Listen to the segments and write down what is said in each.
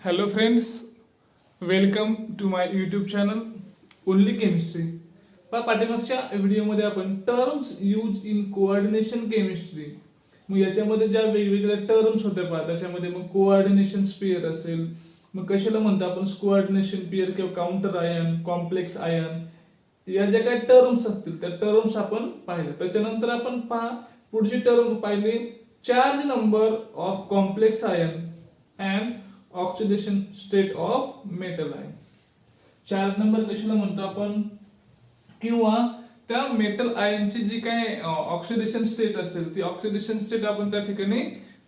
Hello friends, welcome to my YouTube channel Only Chemistry. पाठीमागच्या व्हिडिओमध्ये आपण terms use in coordination chemistry, मग याच्यामध्ये ज्या वेगवेगळ्या टर्म्स होत्या पहा, त्याच्यामध्ये मग कोऑर्डिनेशन स्पेअर असेल, मग कशाला म्हणतो आपण कोऑर्डिनेशन पेअर किंवा काउंटर आयन, कॉम्प्लेक्स आयन, या ज्या काही टर्म्स असतील त्या टर्म्स आपण पाहिल्या. त्याच्यानंतर आपण पहा पुढची टर्म पाहिली, charge number of complex ion and oxidation state of metal ion. Charge number कशाला म्हणतो आपण, किंवा त्या मेटल आयनची जी काय ऑक्सिडेशन स्टेट असेल ती ऑक्सिडेशन स्टेट आपण त्या ठिकाणी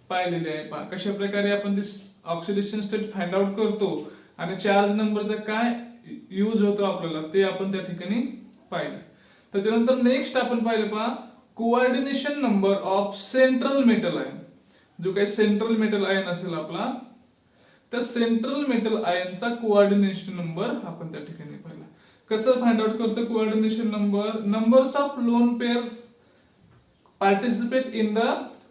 पाहिलेली आहे. पहा कशा प्रकारे आपण ती ऑक्सिडेशन स्टेट फाइंड आउट करतो आणि चार्ज नंबरचा काय यूज होतो आपल्याला ते आपण त्या ठिकाणी पाहिलं. त्याच्यानंतर नेक्स्ट आपण पाहिलं पहा coordination number of central metal ion. जो काही सेंट्रल मेटल आयन असेल आपला, तर सेंट्रल मेटल आयनचा कोऑर्डिनेशन नंबर आपण त्या ठिकाणी पाहिला. कसं फाइंड आउट करतो coordination number, numbers of lone pair participate in the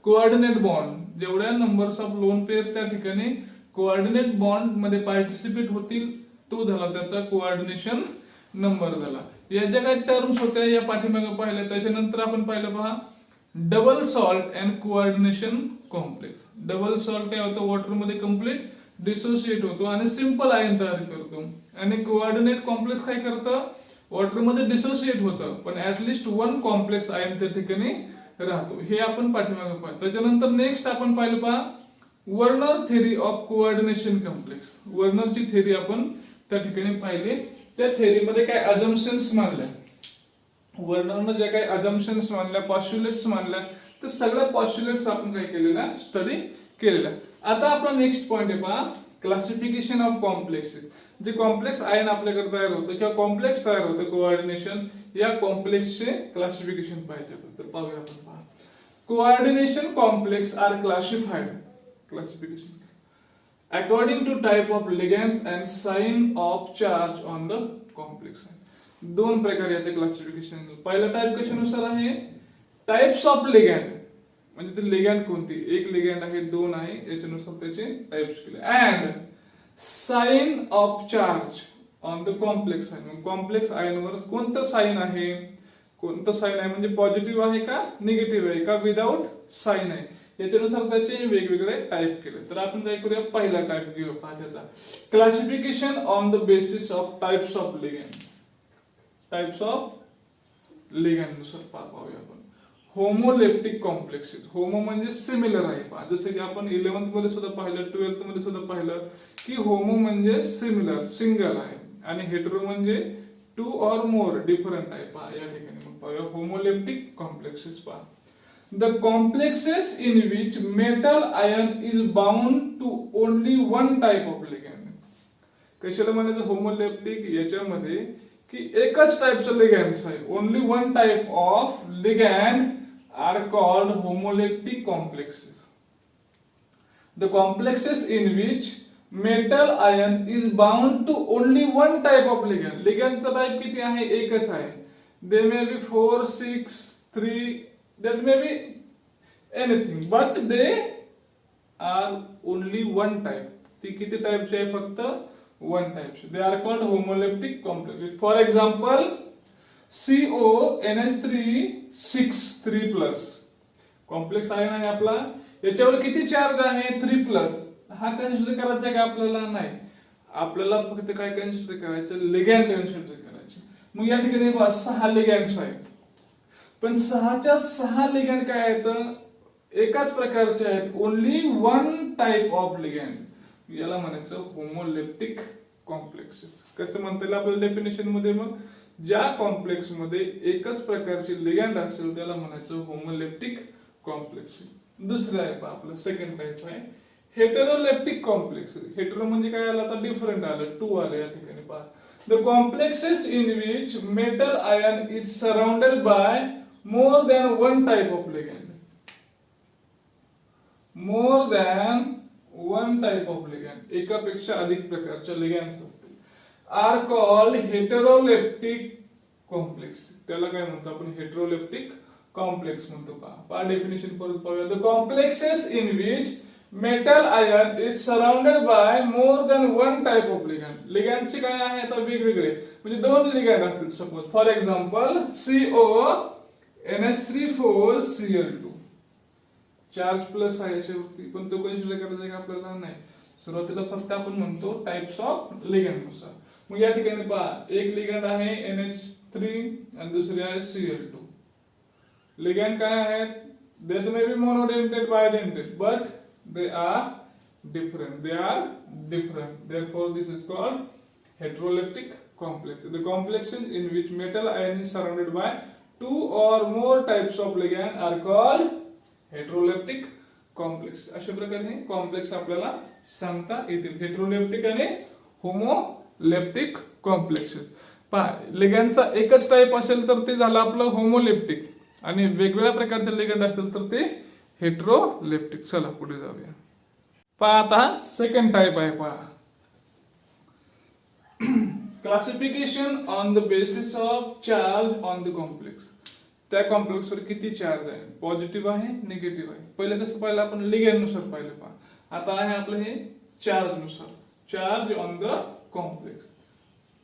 coordinate bond. जेवढ्या नंबर्स ऑफ लोन पेअर त्या ठिकाणी कोऑर्डिनेट बॉन्ड मध्ये पार्टिसिपेट होतील तो झाला त्याचा कोऑर्डिनेशन नंबर झाला. या ज्या काही टर्म्स होत्या या पाठीमागे पाहिल्या. त्याच्यानंतर आपण पाहिलं पहा double salt and coordination complex. Double salt काय होतं, वॉटर मध्ये कम्प्लीट डिसोसिएट होतो आणि सिंपल आयन तयार करतो, आणि कोऑर्डिनेट कॉम्प्लेक्स काय करतं, वॉटर मध्ये डिसोसिएट होतं पण ऍटलिस्ट वन कॉम्प्लेक्स आयन त्या ठिकाणी राहतो. हे आपण पाठीमागे पाहिलं. त्याच्यानंतर नेक्स्ट आपण पाहिलं पहा Werner theory of coordination complex. वर्नरची थेरी आपण त्या ठिकाणी पाहिली. त्या थेरीमध्ये काय अजम्पशन्स मानल्या, वर्नरनं ज्या काही अजम्पशन्स मानल्या, पॉस्ट्युलेट्स मानल्या, तर सगळ्या पॉस्ट्युलेट्स आपण काय केलेल्या स्टडी केलेल्या. आता आपला नेक्स्ट पॉइंट आहे पहा क्लासिफिकेशन ऑफ कॉम्प्लेक्स. जे कॉम्प्लेक्स आयन आपल्याकडे तयार होतं किंवा कॉम्प्लेक्स तयार होतं कोऑर्डिनेशन, या कॉम्प्लेक्सचे क्लासिफिकेशन पाहिजे. तर पाहूया आपण. पहा coordination complex are classified classification according to type of ligands and sign of charge on the complex. दोन प्रकारे याचे क्लासिफिकेशन. पहिला टाइप कशानुसार आहे, टाइप्स ऑफ लिगॅंड, म्हणजे ते लिगॅंड कोणती, एक लिगॅंड आहे, दोन आहे, याच्यानुसार त्याचे टाइप्स केले. And sign of charge on the complex ion. Complex ion वर कोणतं साइन आहे, कोणतं साइन आहे म्हणजे पॉझिटिव्ह आहे का निगेटिव्ह आहे का विदाउट साइन आहे, याच्यानुसार त्याचे वेगवेगळे टाइप केले. तर आपण काय करूया, पहिला टाइप घेऊ पहा त्याचा classification on the basis of types of ligand. Types of ligand नुसार पाहूया आपण. Homoleptic complexes. होमो म्हणजे सिमिलर आहे पहा, जसं की आपण 11th मध्ये सुद्धा पाहिलं, 12th मध्ये सुद्धा पाहिलं की होमो म्हणजे सिमिलर सिंगल आहे आणि हेटेरो म्हणजे टू ऑर मोर डिफरंट आहे. पहा या ठिकाणी मग पाहूया होमोलेप्टिक कॉम्प्लेक्सेस. पहा the complexes in which metal ion is bound to only one type of ligand. कशाला म्हणायचं होमोलेप्टिक, याच्यामध्ये की एकच टाइपचं लिगॅंड्स आहे, only one type of ligand are called homoleptic complexes. The complexes in which metal ion is bound to only one type of ligand. Ligand चा type किती आहे, एकच आहे. They may be 4, 6, 3, that may be anything, but they are only one type. ती किती टाइपचे आहे, फक्त one type. They are called homoleptic complexes. For example, CONH3 6 3+. Complex ion आहे आपला, याच्यावर किती चार्ज आहे, 3+. हा कन्सिडर करायचा का आपल्याला, नाही, आपल्याला फक्त काय कन्सिडर करायचं, लिगॅंड कन्सिडर करायचे. मग या ठिकाणी 6 लिगॅंड्स आहेत, पण 6च्या 6 लिगॅंड काय आहेत, एकाच प्रकारचे आहेत, only one type of ligand. याला म्हणायचं होमोलेप्टिक कॉम्प्लेक्सेस. कसं म्हणता येईल आपल्या डेफिनेशन मध्ये, मग ज्या कॉम्प्लेक्स मध्ये एकच प्रकारचे लिगॅंड असेल त्याला म्हणायचं होमोलेप्टिक कॉम्प्लेक्स. दुसरं आहे पहा आपलं सेकंड टाइप आहे हेटेरोलेप्टिक कॉम्प्लेक्स. हेटेरो म्हणजे काय आलं, आता डिफरंट आलं, टू आलं या ठिकाणी. पहा the complexes in which metal ion is surrounded by more than one type of ligand. More than one type of ligand, एकापेक्षा अधिक प्रकारच्या लिगॅंड्स आर कॉल्ड हेटेरोलेप्टिक कॉम्प्लेक्स. त्याला काय म्हणतो आपण, हेटेरोलेप्टिक कॉम्प्लेक्स म्हणतो. पहा डेफिनेशन परत पाहूया. The complexes in which metal ion is surrounded by more than one type of ligand. लिगॅन्डचे काय आहे आता वेगवेगळे, म्हणजे दोन लिगॅन्ड असतील suppose. For example CONH3 4Cl2 charge plus आहे याच्यावरती, पण तो कन्सिडर करायचा का आपल्याला नाही. सुरुवातीला फक्त आपण म्हणतो टाइप्स ऑफ लिगॅन्ड नुसार. मग या ठिकाणी पहा, एक लिगॅन्ड आहे NH3 आणि दुसरी आहे Cl2. लिगॅन्ड काय आहेत? They may be monodentate, bidentate, but they are different. Therefore, this is called heteroleptic complex. The complexes in which metal ion is surrounded by two or more types of ligand are called heteroleptic complex. अशा प्रकारे हे complex आपल्याला सांगता येतील. Heteroleptic आणि homoleptic complexes. पहा, लिगॅन्डचा एकच type असेल तर ते झालं आपलं होमोलेप्टिक, आणि वेगवेगळ्या प्रकारचे लिगॅन्ड असेल तर ते हेटेरोलेप्टिक. चला पुढे जाऊया. पहा आता सेकंड टाइप आहे. पहा, classification on the basis of charge on the complex. त्या कॉम्प्लेक्सवर किती चार्ज आहे, पॉझिटिव्ह आहे, निगेटिव्ह आहे. पहिले कसं पाहिलं आपण, लिगॅन्ड नुसार पाहिलं. पहा आता आहे आपलं हे चार्ज नुसार, charge on the complex,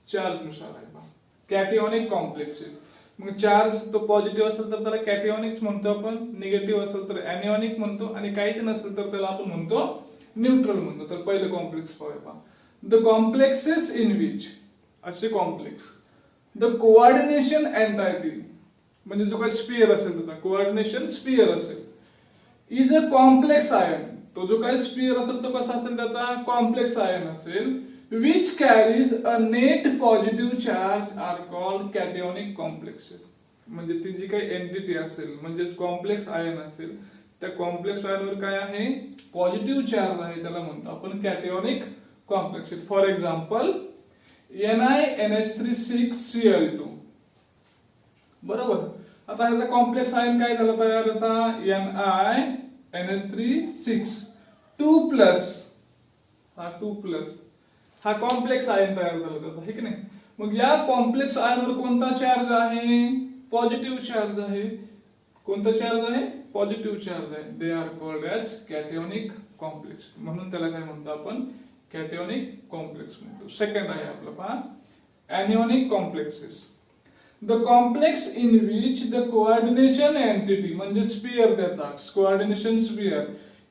charge नुसार आहे. पहा, कॅटिओनिक कॉम्प्लेक्स. मग चार्ज तो पॉझिटिव्ह असेल तर त्याला कॅटिओनिक्स म्हणतो आपण, निगेटिव्ह असेल तर एनिओनिक म्हणतो, आणि काहीच नसेल तर त्याला आपण म्हणतो न्यूट्रल म्हणतो. तर पहिले कॉम्प्लेक्स पाहूया. द कॉम्प्लेक्सेस इन विच, असे कॉम्प्लेक्स, द कोऑर्डिनेशन एंटायटी, म्हणजे जो काही स्पियर असेल त्याचा कोऑर्डिनेशन स्पियर असेल, इज अ कॉम्प्लेक्स आयन. तो जो काही स्पियर असेल तो कसा असेल, त्याचा कॉम्प्लेक्स आयन असेल, which carries a net positive charge are called cationic complexes. म्हणजे ती जी काही एंटिटी असेल, म्हणजे कॉम्प्लेक्स आयन असेल, त्या कॉम्प्लेक्स आयनवर काय आहे, पॉझिटिव्ह चार्ज आहे, त्याला म्हणतो आपण कॅटिओनिक complexes. For example NiNH3 6Cl2. बरोबर. आता ह्याचा कॉम्प्लेक्स आयन काय झाला तयार, याचा NiNH3 6 2 प्लस हा कॉम्प्लेक्स आयन तयार झाला त्याचा, हे की नाही. मग या कॉम्प्लेक्स आयनवर कोणता चार्ज आहे, पॉझिटिव्ह चार्ज आहे. कोणता चार्ज आहे, पॉझिटिव्ह चार्ज आहे. They are called as cationic complex. म्हणून त्याला काय म्हणतो आपण, कॅटिओनिक कॉम्प्लेक्स म्हणतो. सेकंड आहे आपलं, पहा, anionic complexes. The complex in which the coordination entity, म्हणजे स्पियर, त्याचा coordination sphere,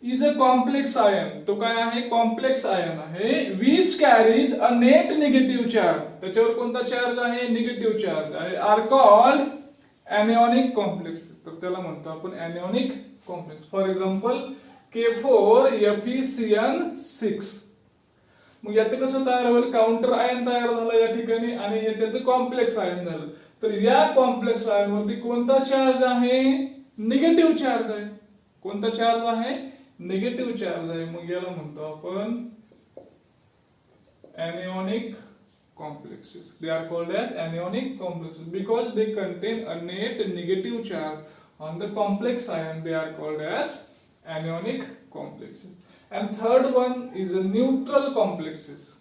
is a complex ion. तो काय आहे, कॉम्प्लेक्स आयन आहे, which carries a net negative charge. त्याच्यावर कोणता चार्ज आहे, निगेटिव्ह चार्ज आहे, आर कॉल्ड एनिओनिक कॉम्प्लेक्स. तर त्याला म्हणतो आपण एनिओनिक कॉम्प्लेक्स. For example K4FeCN6. मग याचं कसं तयार होईल, काउंटर आयन तयार झालं या ठिकाणी, आणि हे त्याचं कॉम्प्लेक्स आयन झालं. तर या कॉम्प्लेक्स आयन वरती कोणता चार्ज आहे, निगेटिव्ह चार्ज आहे. कोणता चार्ज आहे, निगेटिव्ह चार्ज आहे. मग याला म्हणतो आपण anionic complexes. They are called as anionic complexes because they contain a net negative charge on the complex ion. They are called as anionic complexes. And third one is the neutral complexes.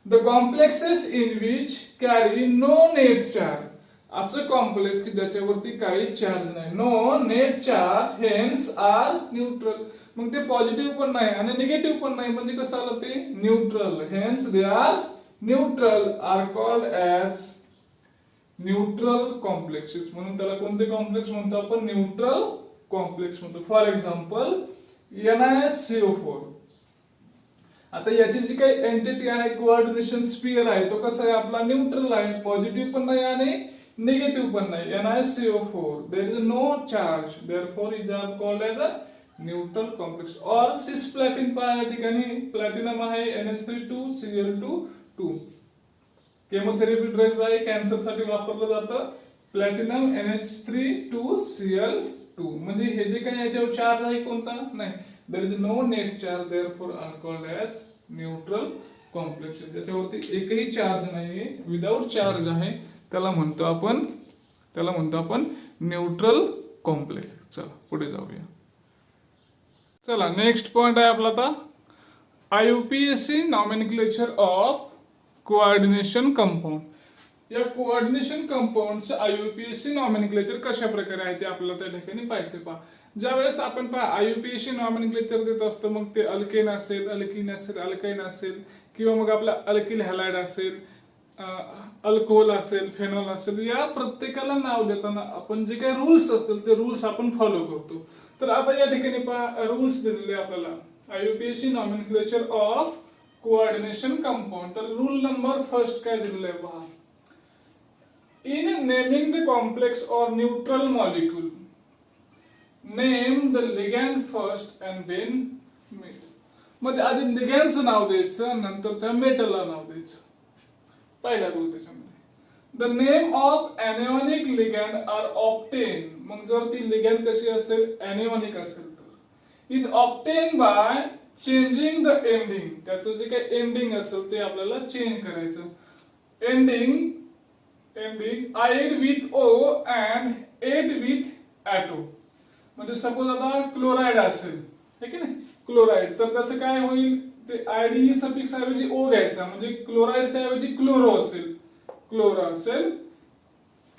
The complexes in which carry no net charge. असं complex की ज्याच्यावरती काही charge नाही, no net charge, hence are neutral. मग ते positive पण नाही आणि निगेटिव्ह पण नाही, म्हणजे कसं आलं ते neutral. Hence they are neutral, are called as neutral complexes. म्हणून त्याला कोणते कॉम्प्लेक्स म्हणतो आपण, न्यूट्रल कॉम्प्लेक्स म्हणतो. For example NiCO4. आता याची जी काही एंटिटी आहे, कोऑर्डिनेशन स्पियर आहे, तो कसा आहे आपला, न्यूट्रल आहे, पॉझिटिव्ह पण नाही आणि निगेटिव्ह पण नाही. NiCO4, there is no charge, therefore it is called as a neutral complex. or cisplatin पहा, या ठिकाणी प्लॅटिनम आहे, NH3 2Cl2. केमोथेरपी ड्रग्ज आहे, कॅन्सर साठी वापरलं जातं. Platinum NH3 2Cl2. म्हणजे हे जे काही याच्यावर चार्ज आहे कोणता नाही, there is no net charge, therefore are called as neutral complexes. त्याच्यावरती एकही चार्ज नाहीये, विदाउट चार्ज आहे, त्याला म्हणतो आपण न्यूट्रल कॉम्प्लेक्स. चला पुढे जाऊया. चला नेक्स्ट पॉइंट आहे आपला आता IUPAC nomenclature of coordination compound. या कोऑर्डिनेशन कंपाऊंडचं IUPAC नॉमेनक्लेचर कशा प्रकारे आहे ते आपल्याला त्या ठिकाणी पाहायचे. पहा, ज्यावेळेस आपण आययुपीएसी नॉमेनक्लेचर देत असतो, मग ते अल्केन असेल, अल्किन असेल, अल्काइन असेल, किंवा मग आपला अल्किल हॅलाइड असेल, अल्कोहोल असेल, फेनॉल असेल, या प्रत्येकाला नाव देताना आपण जे काही रूल्स असतील ते रूल्स आपण फॉलो करतो. तर आता या ठिकाणी रूल्स दिलेले आपल्याला IUPAC nomenclature of coordination compound. तर रूल नंबर फर्स्ट काय दिलेलं आहे पहा. In naming the complex or neutral molecule name the ligand first and then metal. मध्ये आधी लिगॅंडचं नाव द्यायचं, नंतर त्या मेटलला नाव द्यायचं. पहिला रूल त्याच्यामध्ये the name of anionic ligand are obtain. मग जर ती लिगॅंड कशी असेल, एनिओनिक असेल तर is obtain by changing the ending. त्याचं जे काही एंडिंग असेल ते आपल्याला चेंज करायचं. Ending ide with o and ate with ato. म्हणजे सपोज आता क्लोराइड असेल, है की नाही, क्लोराइड, तर त्याचं काय होईल, ते आयडी सफिक्स ऐवजी ओ घ्यायचा, म्हणजे क्लोराइडच्या ऐवजी क्लोरो असेल, क्लोरो असेल,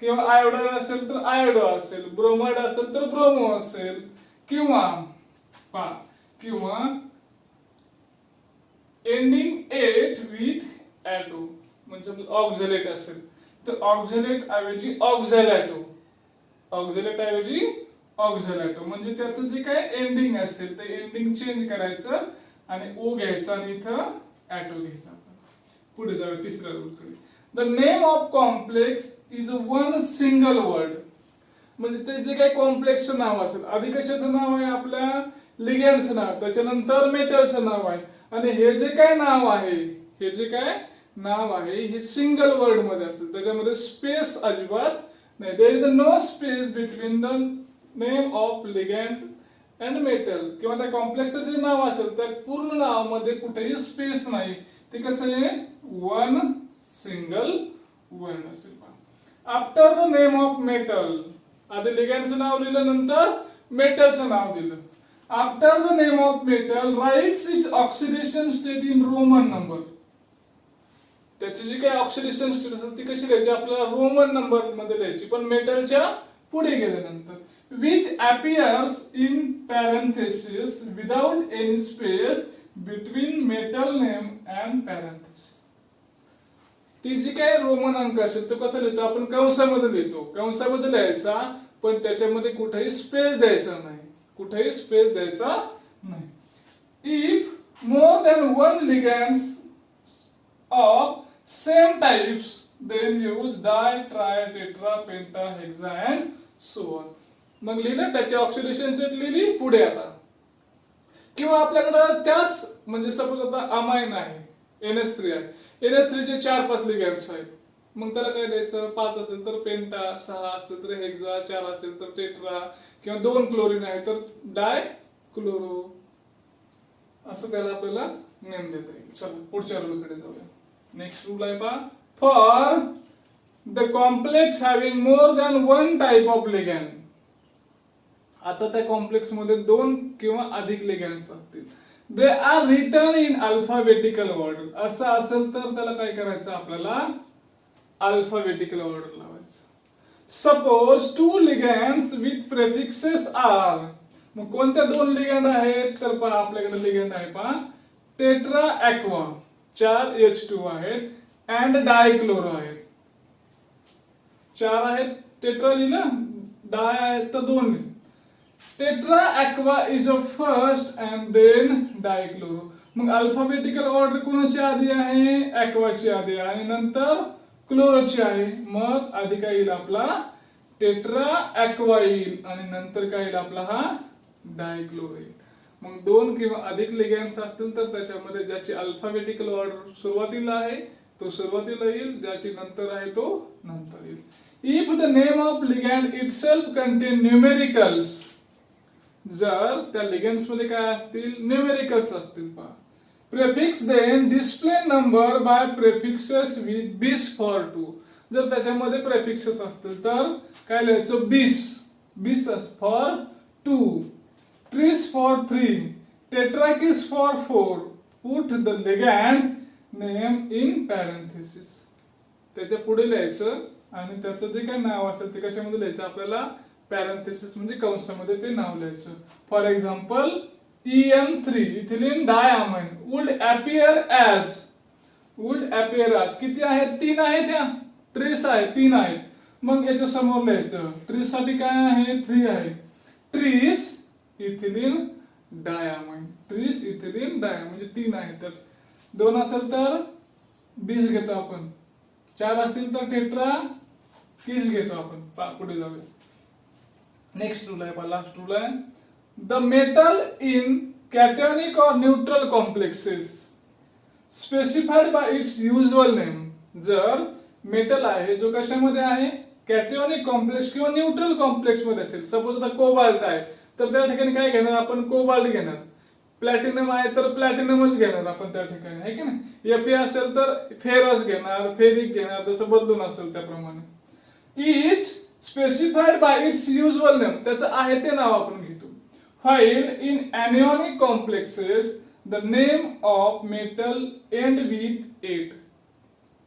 किंवा आयोडाइड असेल तर आयोडो असेल, ब्रोमाइड असेल तर ब्रोमो असेल, किंवा एंडिंग एट विथ ऍटो म्हणजे ऑक्झॅलेट असेल तर ऑक्झॅलेट ऐवजी ऑक्झॅलॅटो, ऑक्झॅलेट ऐवजी ऑक्झॅलॅटो. म्हणजे त्याचं जे काय एंडिंग असेल ते एंडिंग चेंज करायचं आणि ओ घ्यायचा आणि इथं ऍटो घ्यायचा. पुढे जाऊया तिसऱ्या रूलकडे. The name of complex is one single word. म्हणजे ते जे काही कॉम्प्लेक्सचं नाव असेल, आधी कशाचं नाव आहे, आपल्या लिगॅंडचं नाव, त्याच्यानंतर मेटलचं नाव आहे, आणि हे जे काय नाव आहे हे सिंगल वर्ड मध्ये असेल, त्याच्यामध्ये स्पेस अजिबात नाही. There is no space between the name of ligand and metal. किंवा त्या कॉम्प्लेक्सचं जे नाव असेल त्या पूर्ण नावामध्ये कुठेही स्पेस नाही. ते कसं आहे, वन सिंगल वर्ड असेल. After the name of metal, आधी लिगॅंडचं नाव लिहिलं, नंतर मेटलचं नाव दिलं. After the name of metal rights it's oxidation state in Roman number. त्याची जी काही ऑक्सिडेशन स्टेट असेल ती कशी लिहायची, आपल्याला रोमन नंबर मध्ये लिहायची, पण मेटलच्या पुढे गेल्यानंतर. which appears in parenthesis without any space between metal name and parenthesis. ती जी काय रोमन अंक असेल तो कसा लिहितो आपण, कंसामध्ये लिहितो. कंसामध्ये लिहायचा, पण त्याच्यामध्ये कुठेही स्पेस द्यायचा नाही, कुठेही स्पेस द्यायचा नाही. If more than one ligands of same types then use di, tri, tetra, penta, hexa and so on. मग लिहिलं त्याची ऑक्सिडेशन स्टेट लिहिली. पुढे आता किंवा आपल्याकडे त्याच म्हणजे सपोज आता अमाइन आहे, NH3 आहे, NH3 चे 4-5 लिगॅंड्स आहेत, मग त्याला काय द्यायचं, 5 असेल तर पेंटा, 6 असेल तर हेक्सा, 4 असेल तर टेट्रा, किंवा 2 क्लोरीन आहे तर डाय क्लोरो, असं त्याला आपल्याला नेम देता येईल. चला पुढच्या रूलकडे जाऊया. नेक्स्ट रूल आहे पहा. For the complex having more than one type of ligand. आता त्या कॉम्प्लेक्स मध्ये 2 किंवा अधिक लिगॅंड्स असतील. They are written in alphabetical order. असं असेल तर त्याला काय करायचं, आपल्याला alphabetical order लावायचं. Suppose 2 ligands with prefixes are. मग कोणत्या 2 लिगॅंड आहेत, तर पहा आपल्याकडे लिगॅंड आहे पहा टेट्रा ॲक्वा, 4 H2 आहेत, अँड डायक्लोरो आहेत. 4 आहेत, टेट्रा लिहिलं, डाय आहेत तर 2. Tetra aqua is a first and then dichloro. मग अल्फाबेटिकल ऑर्डर कोणाची आधी आहे, ॲक्वाची आधी आहे, आणि नंतर क्लोरोची आहे. मग आधी काय येईल आपला टेट्रा ॲक्वा येईल, आणि नंतर काय येईल आपला हा डायक्लोरो येईल. मग 2 किंवा अधिक लिगॅंड्स असतील तर त्याच्यामध्ये ज्याची अल्फाबेटिकल ऑर्डर सुरुवातीला आहे तो सुरुवातीला येईल, ज्याची नंतर आहे तो नंतर येईल. If the name of ligand itself contain numericals. जर त्या लिगॅंड्स मध्ये काय असतील, न्यूमेरिकल्स असतील पहा. Prefix then display number by prefixes with bis for 2. जर त्याच्यामध्ये प्रेफिक्सेस असतील तर काय लिहायचं, bis for 2, tris for 3, tetrakis for 4. Put the ligand name in parenthesis. त्याच्या पुढे लिहायचं आणि त्याचं जे काही नाव असेल ते कशामध्ये लिहायचं, आपल्याला पॅरेंथेसिस म्हणजे कंसामध्ये ते नाव लिहायचं. For example EN3 ethylene diamine would appear as किती आहेत? 3 आहेत. या ट्रेस आहे 3 आहेत. मग याच्या समोर लिहायचं ट्रीस साठी काय आहे? 3 आहे. ट्रीस इथिलीन डायअमाइन म्हणजे 3 आहेत. तर 2 असेल तर बीस घेतो आपण, 4 असतील तर टेट्रा किस घेतो आपण. पुढे जाऊया. नेक्स्ट रूल आहे, लास्ट रूल आहे. द मेटल इन कॅटॅयनिक और neutral complexes specified by its usual name. जर मेटल आहे जो कशामध्ये आहे? कॅटॅयनिक कॉम्प्लेक्स किंवा न्यूट्रल कॉम्प्लेक्स मध्ये असेल. सपोज आता कोबाल्ट आहे तर त्या ठिकाणी काय घेणार आपण? कोबाल्ट घेणार. प्लॅटिनम आहे तर प्लॅटिनमच घेणार आपण त्या ठिकाणी, आहे की नाही. Fe असेल तर फेरस घेणार, फेरिक घेणार, जसं बदलून असेल त्याप्रमाणे. Is specified by its usual name, त्याचं आहे ते नाव आपण घेतो. While in anionic complexes the name of metal end with 8.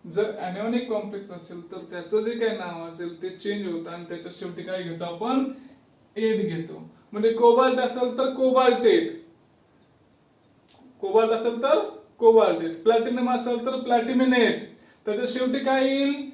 जर एनिओनिक कॉम्प्लेक्स असेल तर त्याचं जे काही नाव असेल ते चेंज होतं आणि त्याच्या शेवटी काय घेतो आपण? 8 घेतो. म्हणजे कोबाल्ट असेल तर कोबाल्टेट, प्लॅटिनम असेल तर प्लॅटिमिनेट, त्याच्या शेवटी काय येईल?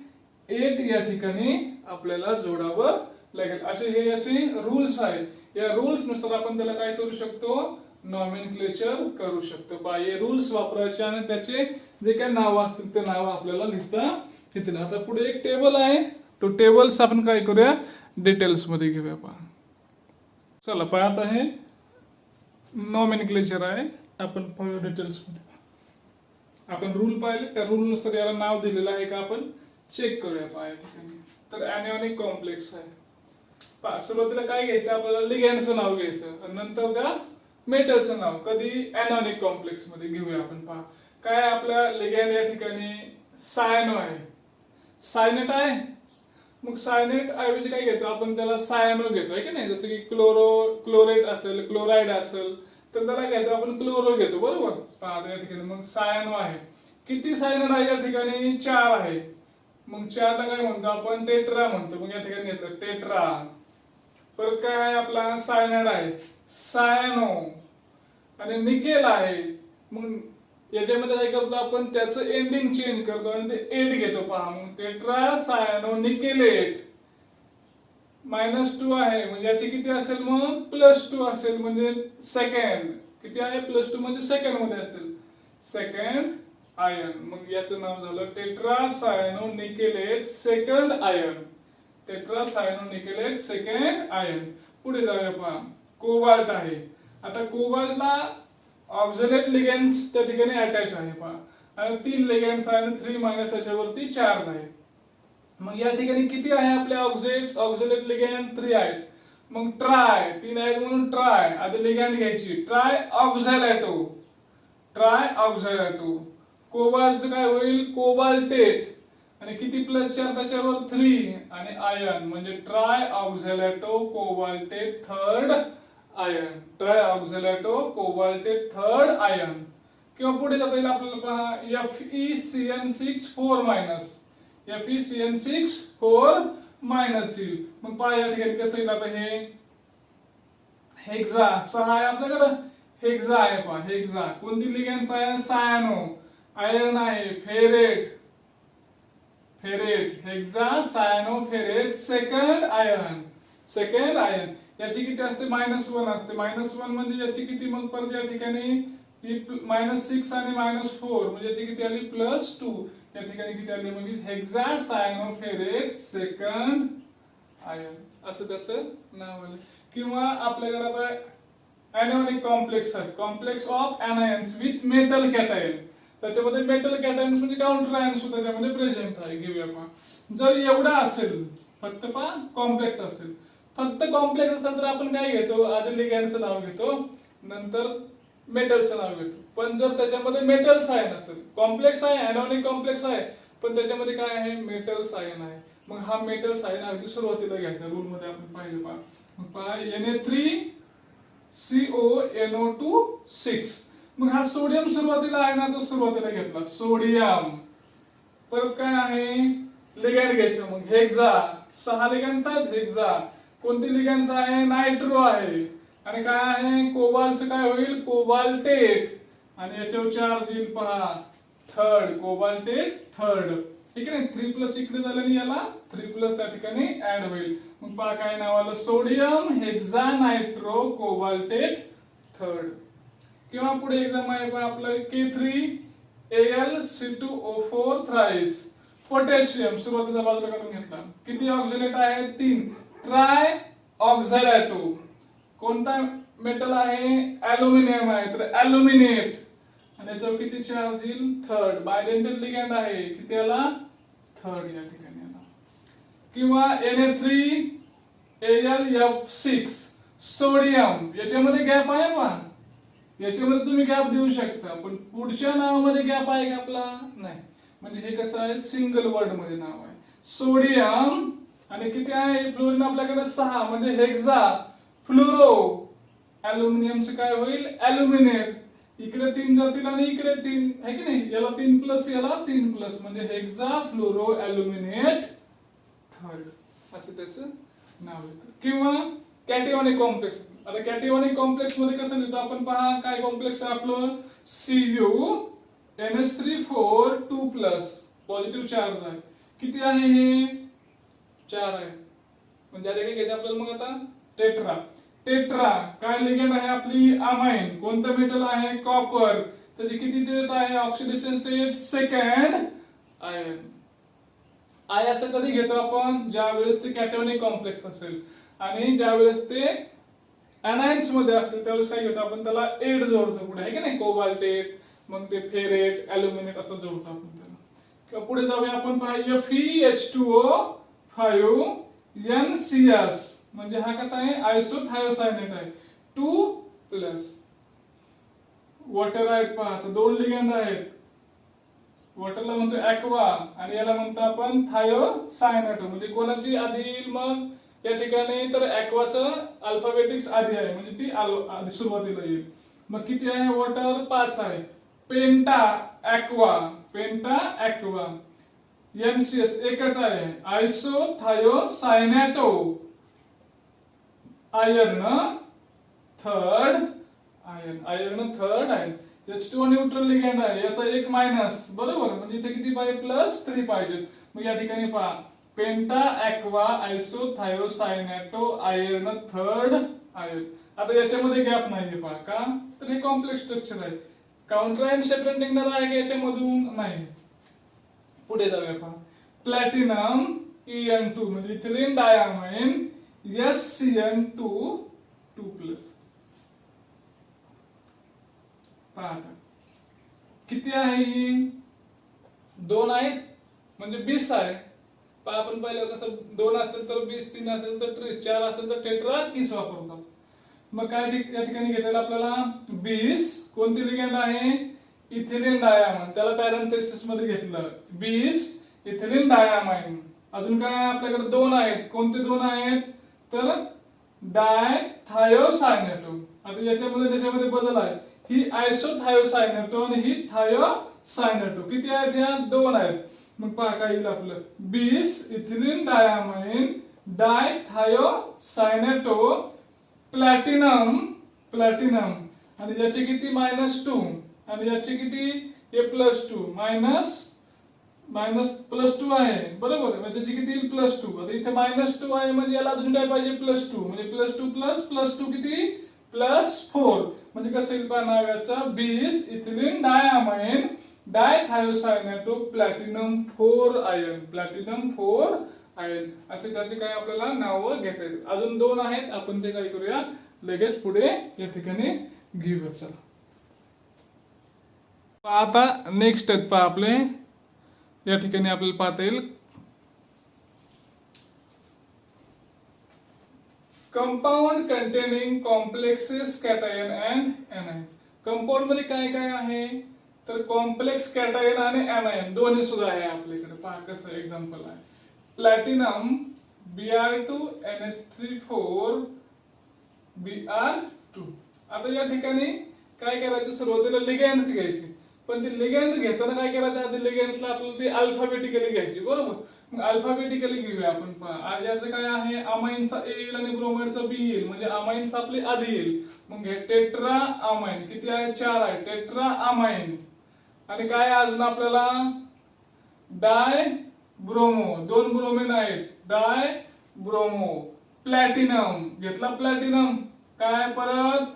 8 या ठिकाणी आपल्याला जोडावं लागेल. असे हे याचे रूल्स आहेत. या रूल्स नुसार आपण त्याला काय करू शकतो? नॉमेनक्लेचर करू शकतो. हे रूल्स वापरायचे आणि त्याचे जे काही नाव असतील ते नाव आपल्याला लिहिता येतील. आता पुढे एक टेबल आहे, तो टेबल्स आपण काय करूया? डिटेल्स मध्ये घेऊया. चला पाहत आहे नॉमेनक्लेचर आहे, आपण डिटेल्स मध्ये आपण रूल पाहिले, त्या रूल नुसार याला नाव दिलेलं आहे का आपण चेक करूया. या ठिकाणी तर एनिओनिक कॉम्प्लेक्स आहे. सुरुवातीला काय घ्यायचं? आपल्याला लिगॅंडचं नाव घ्यायचं, नंतर त्या मेटलचं नाव. कधी? एनिओनिक कॉम्प्लेक्स मध्ये घेऊया आपण. पहा काय आपल्या लिगॅंड या ठिकाणी सायनो आहे, सायनेट आहे. मग सायनेट ऐवजी काय घेतो आपण? त्याला सायनो घेतो, आहे की नाही. जसं की क्लोरेट असेल, क्लोराइड असेल तर त्याला घ्यायचं आपण क्लोरो घेतो, बरोबर. पहा या ठिकाणी मग सायनो आहे. किती सायनाइड आहे या ठिकाणी? 4 आहे. मग 4 ला काय म्हणतो आपण? टेट्रा म्हणतो. मग या ठिकाणी घेतलं टेट्रा. परत काय आहे आपला? सायनाइड आहे, सायनो. आणि निकेल आहे. मग याच्यामध्ये काय करतो आपण? त्याचं एंडिंग चेंज करतो आणि ते 8 घेतो. पहा मग टेट्रा सायनो निकेलेट. -2 आहे म्हणजे याची किती असेल? मग +2 असेल म्हणजे सेकंड. किती आहे? +2 म्हणजे सेकंड मध्ये असेल, सेकंड आयन. मग याचं नाव झालं टेट्रा सायनो निकेलेट सेकंड आयन. पुढे जाऊया. पहा कोबाल्ट आहे. आता कोबाल्टला ऑक्झलेट लिगॅंड्स त्या ठिकाणी अटॅच आहे. पहा आणि 3 लिगॅंड्स आहे आणि 3 - त्याच्यावरती चार्ज आहे. मग या ठिकाणी किती आहे आपले ऑक्झलेट लिगॅंड? 3 आहेत. मग ट्राय 3 आहेत म्हणून ट्राय. आता लिगॅंड घ्यायची ट्राय ऑक्झॅलेटो. कोबाल्टचं काय होईल? कोबाल्टेट. आणि किती +4 त्याच्यावर? 3 आणि आयन म्हणजे ट्राय ऑक्झॅलेटो कोबाल्टेट थर्ड आयन. किंवा पुढे जाता येईल आपल्याला. पहा FeCN6 4- येईल. मग पहा या ठिकाणी कसं येईल? आता हे हेक्सा 6 आहे आपल्याकडं, हेक्सा आहे. पहा हेक्सा. कोणती लिगॅंड आहे? सायनो. आयन आहे ferrate, hexa cyano ferrate second ion. याची किती असते? -1 असते. -1 म्हणजे याची किती? मग परत या ठिकाणी -6 आणि -4 म्हणजे याची किती आली? +2. या ठिकाणी किती आली? म्हणजे hexa cyano ferrate second ion असं त्याचं नाव आलं. किंवा आपल्याकडे आता एनिओनिक कॉम्प्लेक्स आहे, complex of anions with metal cation. त्याच्यामध्ये मेटल कॅटायन्स म्हणजे काउंटर आयन्स त्याच्यामध्ये प्रेझेंट आहे. घेऊया आपण. जर एवढा असेल, फक्त कॉम्प्लेक्स असेल, तर आपण काय घेतो? आधी लिगॅंडचं नाव घेतो, नंतर मेटलचं नाव घेतो. पण जर त्याच्यामध्ये मेटल सायन असेल, कॉम्प्लेक्स आहे, एनिओनिक कॉम्प्लेक्स आहे, पण त्याच्यामध्ये काय आहे? मेटल सायन आहे. मग हा मेटल सायन अगदी सुरुवातीला घ्यायचा. रूल मध्ये आपण पाहिलं. पहा Na3CONO2 6. मग हा सोडियम सुरुवातीला आहे ना, तो सुरुवातीला घेतला सोडियम. परत काय आहे? लिगॅंड घ्यायचं. मग हेक्सा 6 लिगॅंड्स आहेत. हेक्सा कोणती लिगँड्स आहे? नायट्रो आहे. आणि काय आहे? कोबाल्टचं काय होईल? कोबाल्टेट. आणि याच्यावर चार्ज येईल पहा, थर्ड, कोबाल्टेट थर्ड. ठीक आहे. 3+ इकडे झालं आणि याला 3+ त्या ठिकाणी ऍड होईल. मग पहा काय नाव आलं? Sodium hexanitro cobaltate third. किंवा पुढे एक्झाम आहे पहा आपलं K3Al2O4 थ्राइस. पोटॅशियम सुरुवातीचा बाजूला काढून घेतला. किती ऑक्झॅलेट आहे? 3. ट्राय ऑक्झॅलॅटो. कोणता मेटल आहे? ऍल्युमिनियम आहे, तर ऍल्युमिनेट. आणि याच्यावर किती चार्ज येईल? थर्ड. बायडेंटल लिगँड आहे, किती आला? थर्ड या ठिकाणी आला. किंवा Na3Al6 सोडियम. याच्यामध्ये गॅप आहे पहा, याच्यामध्ये तुम्ही गॅप देऊ शकता, पण पुढच्या नावामध्ये गॅप आहे का आपला? नाही. म्हणजे हे कसं आहे? सिंगल वर्ड मध्ये नाव आहे. सोडियम. आणि किती आहे? फ्लोरीन आपल्याकडे 6, म्हणजे हेक्सा फ्लोरो. ऍल्युमिनियमचं काय होईल? ऍल्युमिनेट. इकडे 3 जातील आणि इकडे 3 आहे की नाही? याला 3+ याला 3+, म्हणजे हेक्सा फ्लोरो ऍल्युमिनेट थर्ड असं त्याचं नाव येतं. किंवा कॅटिओनिक कॉम्प्लेक्स. आता कॅटिओनिक कॉम्प्लेक्स मध्ये कसं लिहितो आपण पहा, काय कॉम्प्लेक्स आहे आपलं? CuNH3 4 2+, पॉझिटिव्ह चार्ज आहे. किती आहे हे? 4 आहे. म्हणजे आधी काय घ्यायचं आपल्याला मग आता? टेट्रा. टेट्रा काय लिगँड आहे आपली? अमाइन. कोणतं मेटल आहे? कॉपर. त्याची किती स्टेट आहे? Oxidation state second ion. I असं कधी घेतो आपण? ज्या वेळेस ते कॅटॅयोनिक कॉम्प्लेक्स असेल. आणि ज्या वेळेस ते अनायन्स मध्ये असतील त्यावेळेस काय घेतो आपण? त्याला एट जोडतो पुढे, आहे की नाही? कोबाल्टेट, मग ते फेरेट, ऍल्युमिनेट असं जोडतो आपण त्याला. किंवा पुढे जाऊया आपण पहा FeH2O5NCS. म्हणजे हा कसा आहे? आयसोथायोसायनेट आहे, 2+. वॉटर आहेत पहा, तर 2 लिगँड आहेत. वॉटरला म्हणतो ऍक्वा आणि याला म्हणतो आपण थायोसायनेटो. म्हणजे कोणाची आधी येईल मग या ठिकाणी? तर ऍक्वाचं अल्फाबेटिक्स आधी आहे, म्हणजे ती आधी सुरुवातीला येईल. मग किती आहे? वॉटर 5 आहे. पेंटा ऍक्वा. पेंटा ऍक्वा. NCS एकच आहे, isothiocyanato. Iron third iron. Iron third आहे. H2O न्यूट्रल लिगँड आहे, याचा 1 मायनस. बरोबर. म्हणजे इथे किती पाहिजे? +3 पाहिजे. मग या ठिकाणी पहा, पेंटा ऍक्वा आयसोथायोसायनेटो आयर्न थर्ड आयर्न. आता याच्यामध्ये गॅप नाहीये पहा, का? तर हे कॉम्प्लेक्स स्ट्रक्चर आहे. काउंटर अँड सेपरेट निघणार आहे का याच्यामधून? नाही. पुढे जाऊया पहा, प्लॅटिनम En2 म्हणजे इथिलीन डायअमाइन SCN2 2+. पहा आता किती आहे ही? 2 आहेत, म्हणजे 20 आहे. पहा आपण पहिलं कसं 2 असेल तर 20, 3 असेल तर 30, 4 असेल तर टेट्रा 30 वापरतो. मग काय या ठिकाणी घेतलेलं आपल्याला 20. कोणती लिगँड आहे? Ethylene diamine. त्याला पॅरेंथेसिस मध्ये घेतलं 20 इथिलीन डायअमाइन. अजून काय आपल्याकडे 2 आहेत. कोणते 2 आहेत? तर डायथायोसायनेटो. आता याच्यामध्ये त्याच्यामध्ये बदल आहे. ही आयसोथायोसायनेटो आणि ही थायोसायनेटो. किती आहेत? ह्या 2 आहेत. मग पहा काय येईल आपलं? 20 ethylene diamine dithiocyanato platinum. Platinum. आणि याचे किती? -2. आणि याचे किती? हे +2 +2 आहे. बरोबर. म्हणजे त्याची किती येईल? +2. आता इथे -2 आहे म्हणजे याला अजून काय पाहिजे? +2. म्हणजे +2 +2 किती? +4. म्हणजे कसं येईल पहा नाव याचं? 20 ethylene diamine dithiocyanato platinum 4 iron. Platinum 4 iron असे त्याचे काय आपल्याला नावं घेता येतात. अजून 2 आहेत, आपण ते काय करूया लगेच पुढे या ठिकाणी घेऊया. चला आता नेक्स्ट आहेत पहा आपले. या ठिकाणी आपल्याला पाहता येईल compound containing complexes cation and anion. Compound मध्ये काय काय आहे? तर कॉम्प्लेक्स कॅटायन आणि एनायन दोन्ही सुद्धा आहे आपल्याकडे. पहा कसं एक्झाम्पल आहे. Platinum Br2NH3 4Br2. आता या ठिकाणी काय करायचं? सुरुवातीला लिगँड्स घ्यायची, पण ती लिगँड घेताना काय करायचं? आधी लिगँड्सला आपल्याला ती अल्फाबेटिकली घ्यायची. बरोबर. मग अल्फाबेटिकली घेऊया आपण. पहा याचं काय आहे, अमाईनचा ए येईल आणि ब्रोमाइडचा बी येईल, म्हणजे अमाईन्स आपले आधी येईल. मग हे टेट्रा अमाईन किती आहे, 4 आहे, टेट्रा अमाईन. आणि काय अजून आपल्याला, डाय ब्रोमो, 2 ब्रोमिन आहेत, डाय ब्रोमो. प्लॅटिनम घेतला, प्लॅटिनम काय परत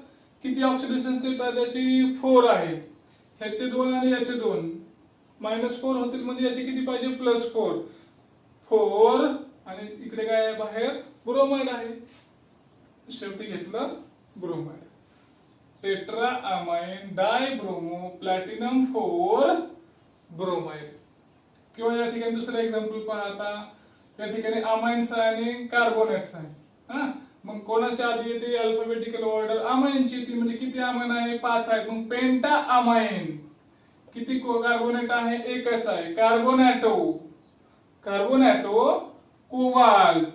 किती ऑक्सिडेशन स्टेट आहे त्याची, 4 आहे. ह्याचे 2 आणि याचे 2 -4 होतील, म्हणजे याची किती पाहिजे, +4. 4 आणि इकडे काय आहे बाहेर, ब्रोमाइड आहे. शेवटी घेतलं ब्रोमाइड. टेट्रा अमाइन डाय ब्रोमो प्लॅटिनम 4 ब्रोमाइड. किंवा या ठिकाणी दुसरं एक्झाम्पल पहा. आता या ठिकाणी अमाइन्स आहे आणि कार्बोनेट्स आहे. हा, मग कोणाच्या आधी येते अल्फाबेटिकल ऑर्डर, अमाइनची येते. म्हणजे किती अमाइन आहे, 5 आहेत. मग पेंटा अमाइन किती कार्बोनेट आहे, एकच आहे, कार्बोनॅटो. कार्बोनॅटो, कोबाल्ट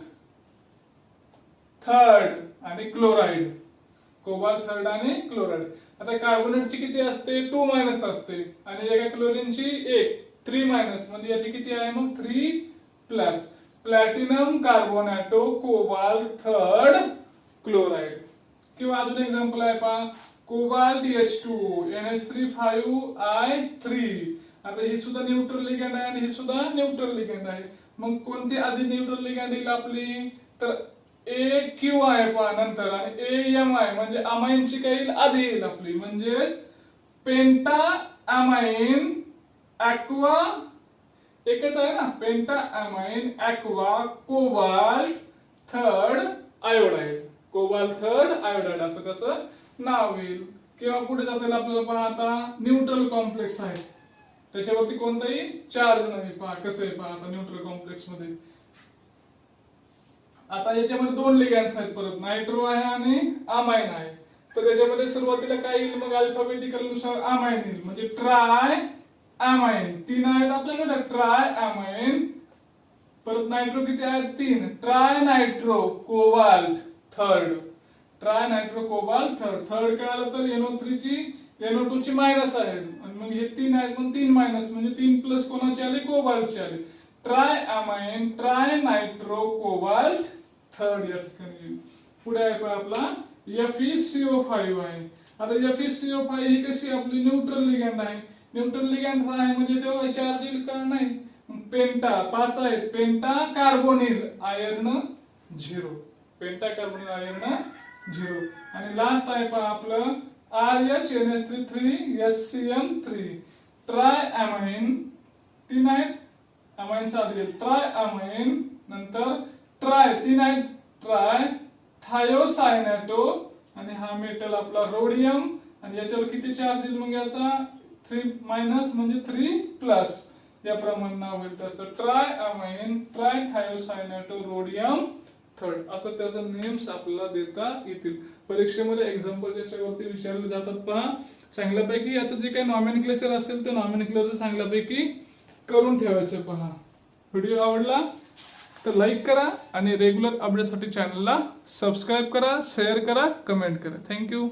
थर्ड आणि क्लोराइड. कोबाल्ट थर्ड आणि क्लोराइड. आता कार्बोनेटची किती असते, 2- असते आणि एका क्लोरीनची 1, 3- म्हणजे याची किती आहे मग 3+. Platinum, carbonato, cobalt third, chloride. किंवा अजून एक्झाम्पल आहे पहा, कोबाल्ट H2 NH3 आता ही सुद्धा न्यूट्रल लिगँड आहे आणि ही सुद्धा न्यूट्रल लिगँड आहे. मग कोणती आधी न्यूट्रल लिगँड येईल आपली, तर AQ आहे पहा नंतर, आणि AM आहे, म्हणजे अमाईनची काही येईल आधी येईल आपली. म्हणजेच पेंटा अमाइन ॲक्वा एकच आहे ना, पेंटा amine aqua cobalt third iodide. Cobalt third iodide असं त्याचं नाव येईल. किंवा पुढे जाताना आपल्याला पहा, आता न्यूट्रल कॉम्प्लेक्स आहे, त्याच्यावरती कोणताही चार्ज नाही. पहा कसं आहे, पहा आता न्यूट्रल कॉम्प्लेक्स मध्ये. आता याच्यामध्ये 2 लिगँड्स आहेत, परत नायट्रो आहे आणि अमाइन आहे. तर त्याच्यामध्ये सुरुवातीला काय येईल, मग अल्फाबेटिकल नुसार अमाइन येईल, म्हणजे ट्राय अमाइन. 3 आहेत आपल्याकडे, ट्राय अमाइन. परत नायट्रो किती आहेत, 3, try nitro cobalt third. Try nitro cobalt third. Third काय आलं तर NO3 ची NO2 ची मायनस आहे, आणि मग हे 3 आहेत, मग 3- म्हणजे 3+ कोणाची आली, कोबाल्टची आली. Try amine try nitro cobalt third या ठिकाणी. पुढे आहे आपला FeCO5 आहे. आता FeCO5 ही कशी आपली न्यूट्रल लिगँड आहे. न्यूट्रल लिगँड आहे म्हणजे तेव्हा चार्ज येईल का, नाही. पेंटा 5 आहेत, पेंटा कार्बोनिल आयर्न 0, पेंटा कार्बोनिल आयर्न 0. आणि लास्ट आहे पहा आपलं RH NH3 SCM3. Try amine 3 आहेत, अमाइनचा आधी येईल, ट्राय अमाइन. नंतर ट्राय 3 आहेत, ट्राय थायोसायनॅटो. आणि हा मेटल आपला रोडियम, आणि याच्यावर किती चार्ज येईल, मग याचा 3- म्हणजे 3+. याप्रमाणे नाव होईल त्याचं, tri amine tri thiocyanato rhodium third. असं त्याचं नेम्स आपल्याला देता येतील. परीक्षेमध्ये एक्झाम्पल त्याच्यावरती विचारले जातात. पहा चांगल्यापैकी याचं जे काही नॉमेनक्लेचर असेल ते नॉमेनक्लेचर चांगल्यापैकी करून ठेवायचं. पहा व्हिडिओ आवडला तर लाईक करा आणि रेग्युलर अपडेटसाठी चॅनलला सबस्क्राईब करा, शेअर करा, कमेंट करा. थँक्यू.